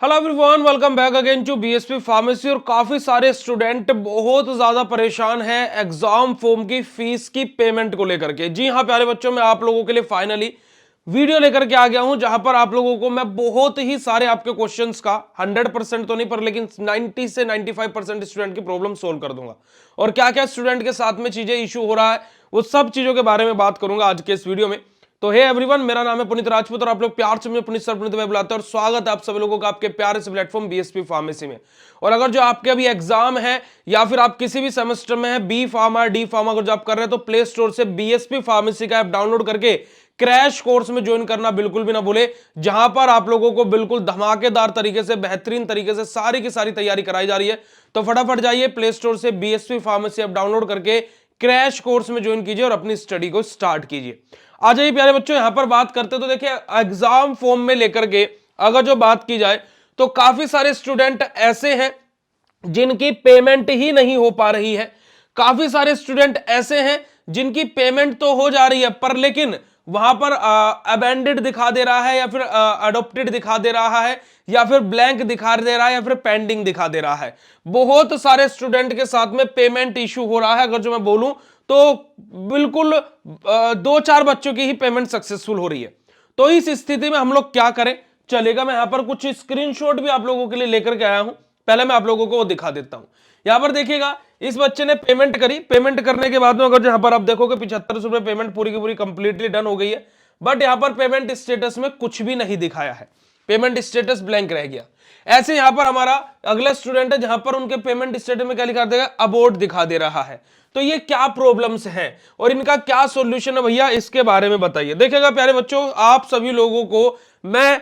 Hello everyone, welcome back again to BSP pharmacy. और काफी सारे स्टूडेंट बहुत ज्यादा परेशान हैं एग्जाम फॉर्म की फीस की पेमेंट को लेकर के। जी हाँ प्यारे बच्चों, मैं आप लोगों के लिए फाइनली वीडियो लेकर के आ गया हूं, जहां पर आप लोगों को मैं बहुत ही सारे आपके क्वेश्चंस का 100% तो नहीं पर लेकिन 90 से 95% स्टूडेंट की प्रॉब्लम सोल्व कर दूंगा। और क्या क्या स्टूडेंट के साथ में चीजें इशू हो रहा है वो सब चीजों के बारे में बात करूंगा आज के इस वीडियो में। तो हे एवरीवन, मेरा नाम है पुनीत राजपूत और आप लोग प्यार से मुझे पुनीत सर पुनीत भाई बुलाते हैं। और स्वागत है आप सभी लोगों का आपके प्यारे से प्लेटफॉर्म बीएसपी फार्मेसी में। और अगर जो आपके अभी एग्जाम है या फिर आप किसी भी सेमेस्टर में है, बी फार्मा डी फार्मा अगर जो आप कर रहे हैं, तो प्ले स्टोर से बीएसपी फार्मेसी का ऐप डाउनलोड करके क्रैश कोर्स में ज्वाइन करना बिल्कुल भी ना भूले, जहां पर आप लोगों को बिल्कुल धमाकेदार तरीके से, बेहतरीन तरीके से सारी की सारी तैयारी कराई जा रही है। तो फटाफट जाइए प्ले स्टोर से बीएसपी फार्मेसी ऐप डाउनलोड करके क्रैश कोर्स में ज्वाइन कीजिए और अपनी स्टडी को स्टार्ट कीजिए। आ जाइए प्यारे बच्चों, यहां पर बात करते तो देखिए एग्जाम फॉर्म में लेकर के अगर जो बात की जाए तो काफी सारे स्टूडेंट ऐसे हैं जिनकी पेमेंट ही नहीं हो पा रही है। काफी सारे स्टूडेंट ऐसे हैं जिनकी पेमेंट तो हो जा रही है पर लेकिन वहां पर अबेंडेड दिखा दे रहा है या फिर अडोप्टेड दिखा दे रहा है या फिर ब्लैंक दिखा दे रहा है या फिर पेंडिंग दिखा दे रहा है। बहुत सारे स्टूडेंट के साथ में पेमेंट इशू हो रहा है। अगर जो मैं बोलूं तो बिल्कुल 2-4 बच्चों की ही पेमेंट सक्सेसफुल हो रही है। तो इस स्थिति में हम लोग क्या करें, चलेगा। मैं यहां पर कुछ स्क्रीनशॉट भी आप लोगों के लिए लेकर के आया हूं, पहले मैं आप लोगों को वो दिखा देता हूं। यहां पर देखिएगा, इस बच्चे ने पेमेंट करी। पेमेंट करने के बाद में अगर यहां पर आप देखोगे 75 रुपए पेमेंट पूरी की पूरी कंप्लीटली डन हो गई है, बट यहां पर पेमेंट स्टेटस में कुछ भी नहीं दिखाया है, पेमेंट स्टेटस ब्लैंक रह गया। ऐसे यहां पर हमारा अगला स्टूडेंट है जहां पर उनके पेमेंट स्टेटस में क्या लिखा देगा, अबोर्ड दिखा दे रहा है। तो ये क्या प्रॉब्लम्स हैं और इनका क्या सॉल्यूशन है भैया, इसके बारे में बताइए। देखिएगा प्यारे बच्चों, आप सभी लोगों को मैं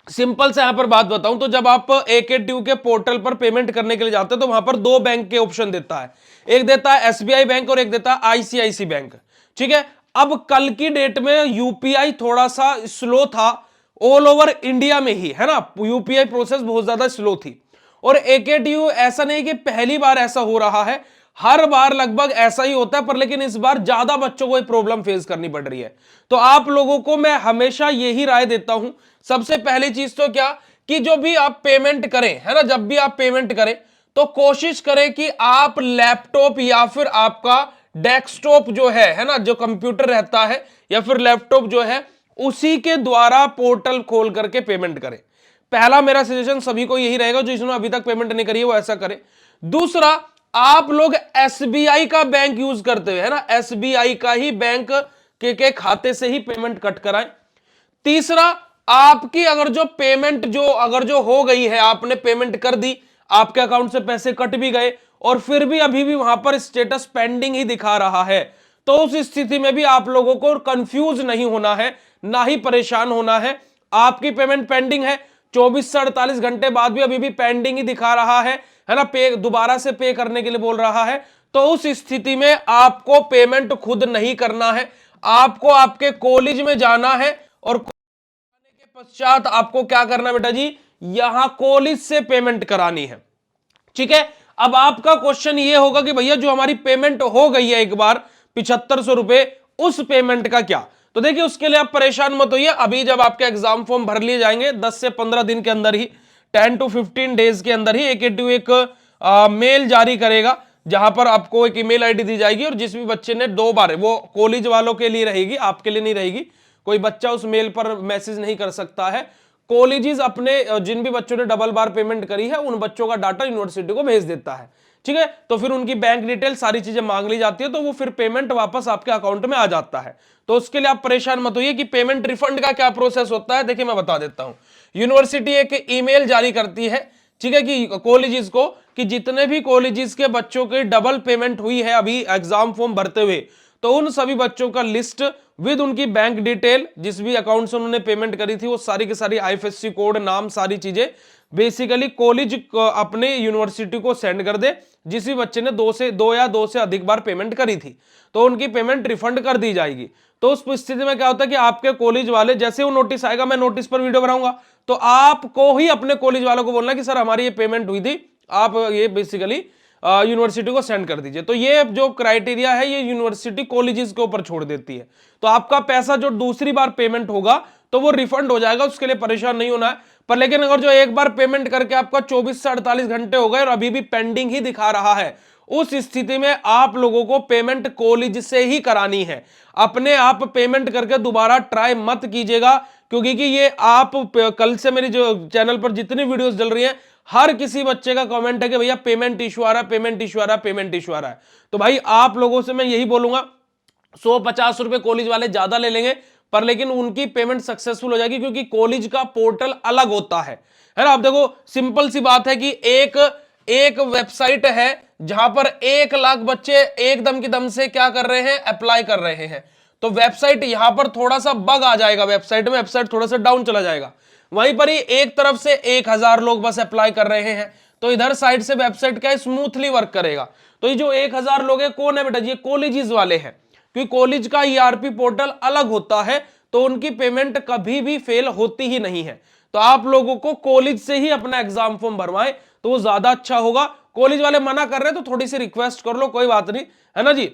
सिंपल से यहां पर बात बताऊं तो जब आप AKTU के पोर्टल पर पेमेंट करने के लिए जाते हैं तो वहां पर 2 बैंक के ऑप्शन देता है, एक देता है SBI बैंक और एक देता है ICICI बैंक। ठीक है, अब कल की डेट में यूपीआई थोड़ा सा स्लो था ऑल ओवर इंडिया में ही, है ना। यूपीआई प्रोसेस बहुत ज्यादा स्लो थी और AKTU ऐसा नहीं कि पहली बार ऐसा हो रहा है, हर बार लगभग ऐसा ही होता है, पर लेकिन इस बार ज्यादा बच्चों को ये प्रॉब्लम फेस करनी पड़ रही है। तो आप लोगों को मैं हमेशा यही राय देता हूं, सबसे पहली चीज तो क्या कि जो भी आप पेमेंट करें, है ना, जब भी आप पेमेंट करें तो कोशिश करें कि आप लैपटॉप या फिर आपका डेस्कटॉप जो है ना, जो कंप्यूटर रहता है या फिर लैपटॉप जो है, उसी के द्वारा पोर्टल खोल करके पेमेंट करें। पहला मेरा सजेशन सभी को यही रहेगा, जो जिन्होंने अभी तक पेमेंट नहीं करी है वो ऐसा करें। दूसरा, आप लोग SBI का बैंक यूज करते हुए, है ना, SBI का ही बैंक के खाते से ही पेमेंट कट कराएं। तीसरा, आपकी अगर जो पेमेंट अगर जो हो गई है, आपने पेमेंट कर दी, आपके अकाउंट से पैसे कट भी गए और फिर भी अभी भी वहां पर स्टेटस पेंडिंग ही दिखा रहा है, तो उस स्थिति में भी आप लोगों को कंफ्यूज नहीं होना है, ना ही परेशान होना है। आपकी पेमेंट पेंडिंग है, 24 से 48 घंटे बाद भी अभी भी पेंडिंग ही दिखा रहा है ना, पे दोबारा से पे करने के लिए बोल रहा है, तो उस स्थिति में आपको पेमेंट खुद नहीं करना है, आपको आपके कॉलेज में जाना है और के पश्चात आपको क्या करना बेटा जी, यहां कॉलेज से पेमेंट करानी है। ठीक है, अब आपका क्वेश्चन ये होगा कि भैया जो हमारी पेमेंट हो गई है एक बार 7500 रुपए, उस पेमेंट का क्या। तो देखिए उसके लिए आप परेशान मत होइए, अभी जब आपके एग्जाम फॉर्म भर लिए जाएंगे 10 से 15 दिन के अंदर ही, 10 to 15 डेज के अंदर ही AKTU एक मेल जारी करेगा, जहां पर आपको एक ईमेल आईडी दी जाएगी और जिस भी बच्चे ने 2 बार, वो कॉलेज वालों के लिए रहेगी, आपके लिए नहीं रहेगी, कोई बच्चा उस मेल पर मैसेज नहीं कर सकता है। कॉलेजेस अपने जिन भी बच्चों ने डबल बार पेमेंट करी है उन बच्चों का डाटा यूनिवर्सिटी को भेज देता है। ठीक है, तो फिर उनकी बैंक डिटेल सारी चीजें मांग ली जाती है, तो वो फिर पेमेंट वापस आपके अकाउंट में आ जाता है। तो उसके लिए आप परेशान मत होइए कि पेमेंट रिफंड का क्या प्रोसेस होता है। देखिए मैं बता देता हूं, यूनिवर्सिटी एक ईमेल जारी करती है, ठीक है, कि कॉलेजेस को, कि जितने भी कॉलेजेस के बच्चों की डबल पेमेंट हुई है अभी एग्जाम फॉर्म भरते हुए, तो उन सभी बच्चों का लिस्ट विद उनकी बैंक डिटेल, जिस भी अकाउंट से उन्होंने पेमेंट करी थी, वो सारी की सारी IFSC कोड, नाम, सारी चीजें बेसिकली कॉलेज अपने यूनिवर्सिटी को सेंड कर दे। जिस भी बच्चे ने 2 या 2 से अधिक बार पेमेंट करी थी तो उनकी पेमेंट रिफंड कर दी जाएगी। तो उस स्थिति में क्या होता है कि आपके कॉलेज वाले, जैसे वो नोटिस आएगा, मैं नोटिस पर वीडियो बनाऊंगा, तो आपको ही अपने कॉलेज वालों को बोलना कि सर हमारी ये पेमेंट हुई थी, आप ये बेसिकली यूनिवर्सिटी को सेंड कर दीजिए। तो ये जो क्राइटेरिया है ये यूनिवर्सिटी कॉलेजेस के ऊपर छोड़ देती है। तो आपका पैसा जो दूसरी बार पेमेंट होगा तो वो रिफंड हो जाएगा, उसके लिए परेशान नहीं होना है। पर लेकिन अगर जो एक बार पेमेंट करके आपका 24 से 48 घंटे हो गए और अभी भी पेंडिंग ही दिखा रहा है, उस स्थिति में आप लोगों को पेमेंट कॉलेज से ही करानी है। अपने आप पेमेंट करके दोबारा ट्राई मत कीजिएगा, क्योंकि कि ये आप कल से मेरी जो चैनल पर जितनी वीडियोस चल रही हैं, हर किसी बच्चे का कमेंट है कि भैया पेमेंट इशू आ रहा है, पेमेंट इशू आ रहा है, पेमेंट इशू आ रहा है। तो भाई आप लोगों से मैं यही बोलूंगा, 150 रुपए कॉलेज वाले ज्यादा ले लेंगे, पर लेकिन उनकी पेमेंट सक्सेसफुल हो जाएगी, क्योंकि कॉलेज का पोर्टल अलग होता है ना। आप देखो सिंपल सी बात है कि एक वेबसाइट है जहां पर 1 लाख बच्चे एकदम की दम से क्या कर रहे हैं, अप्लाई कर रहे हैं। तो वेबसाइट यहां पर थोड़ा सा बग आ जाएगा, वेबसाइट थोड़ा सा डाउन चला जाएगा। वहीं पर ही एक तरफ से 1000 लोग बस अप्लाई कर रहे हैं, तो इधर साइड से वेबसाइट क्या स्मूथली वर्क करेगा। तो ये जो 1000 लोग है कौन है बेटा, ये कॉलेजेस वाले हैं, क्योंकि कॉलेज का ईआरपी पोर्टल अलग होता है, तो उनकी पेमेंट कभी भी फेल होती ही नहीं है। तो आप लोगों को कॉलेज से ही अपना एग्जाम फॉर्म भरवाएं तो वो ज्यादा अच्छा होगा। कॉलेज वाले मना कर रहे हैं तो थोड़ी सी रिक्वेस्ट कर लो, कोई बात नहीं, है ना जी।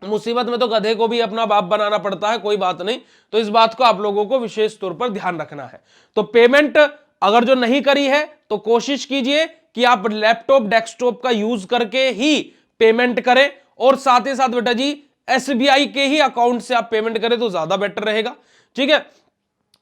मुसीबत में तो गधे को भी अपना बाप बनाना पड़ता है, कोई बात नहीं। तो इस बात को आप लोगों को विशेष तौर पर ध्यान रखना है। तो पेमेंट अगर जो नहीं करी है तो कोशिश कीजिए कि आप लैपटॉप डेस्कटॉप का यूज करके ही पेमेंट करें, और साथ ही साथ बेटा जी एसबीआई के ही अकाउंट से आप पेमेंट करें तो ज्यादा बेटर रहेगा। ठीक है,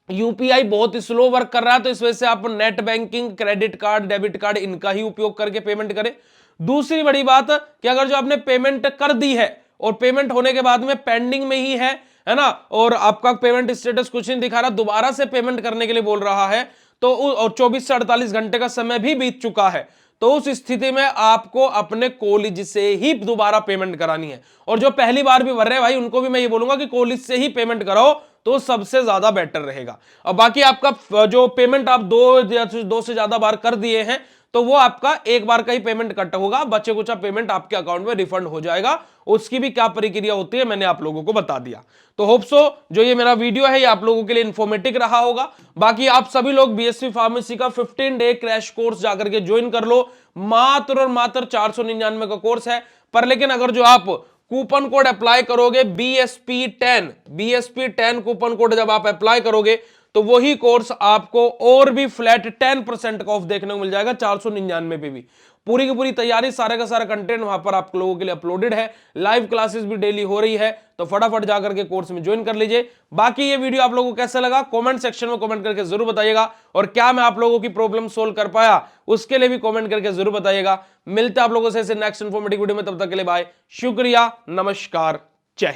यूपीआई बहुत स्लो वर्क कर रहा है, तो इस वजह से आप net banking, credit card, debit card इनका ही उपयोग करके पेमेंट करें। दूसरी बड़ी बात कि अगर जो आपने पेमेंट कर दी है और पेमेंट होने के बाद में पेंडिंग में ही है ना, और आपका पेमेंट स्टेटस कुछ नहीं दिखा रहा, दोबारा से पेमेंट करने के लिए बोल रहा है, तो और 24 से 48 घंटे का समय भी बीत चुका है, तो उस स्थिति में आपको अपने कॉलेज से ही दोबारा पेमेंट करानी है। और जो पहली बार भी भर रहे हैं भाई, उनको भी मैं ये बोलूंगा कि कॉलेज से ही पेमेंट कराओ तो सबसे ज्यादा बेटर रहेगा। और बाकी आपका जो पेमेंट आप दो से ज्यादा बार कर दिए हैं, तो वो आपका एक बार का ही पेमेंट कट होगा, बचे कुछ पेमेंट आपके अकाउंट में रिफंड हो जाएगा। उसकी भी क्या प्रक्रिया होती है मैंने आप लोगों को बता दिया। तो होप सो जो ये मेरा वीडियो है ये आप लोगों के लिए इंफॉर्मेटिव रहा होगा। बाकी आप सभी लोग बीएससी फार्मेसी का 15 डे क्रैश कोर्स जाकर के ज्वाइन कर लो, मात्र और मात्र 499 का कोर्स है। पर लेकिन अगर जो आप कूपन कोड अप्लाई करोगे BSP10 कूपन कोड जब आप अप्लाई करोगे तो वही कोर्स आपको और भी फ्लैट 10% का ऑफ देखने को मिल जाएगा 499 पे भी। पूरी की पूरी तैयारी, सारे का सारा कंटेंट वहां पर आप लोगों के लिए अपलोडेड है, लाइव क्लासेस भी डेली हो रही है, तो फटाफट जाकर के कोर्स में ज्वाइन कर लीजिए। बाकी ये वीडियो आप लोगों को कैसा लगा कमेंट सेक्शन में कमेंट करके जरूर बताइएगा, और क्या मैं आप लोगों की प्रॉब्लम सोल्व कर पाया उसके लिए भी कमेंट करके जरूर बताइएगा। मिलते हैं आप लोगों से नेक्स्ट इन्फॉर्मेटिव वीडियो में, तब तक के लिए बाय, शुक्रिया, नमस्कार।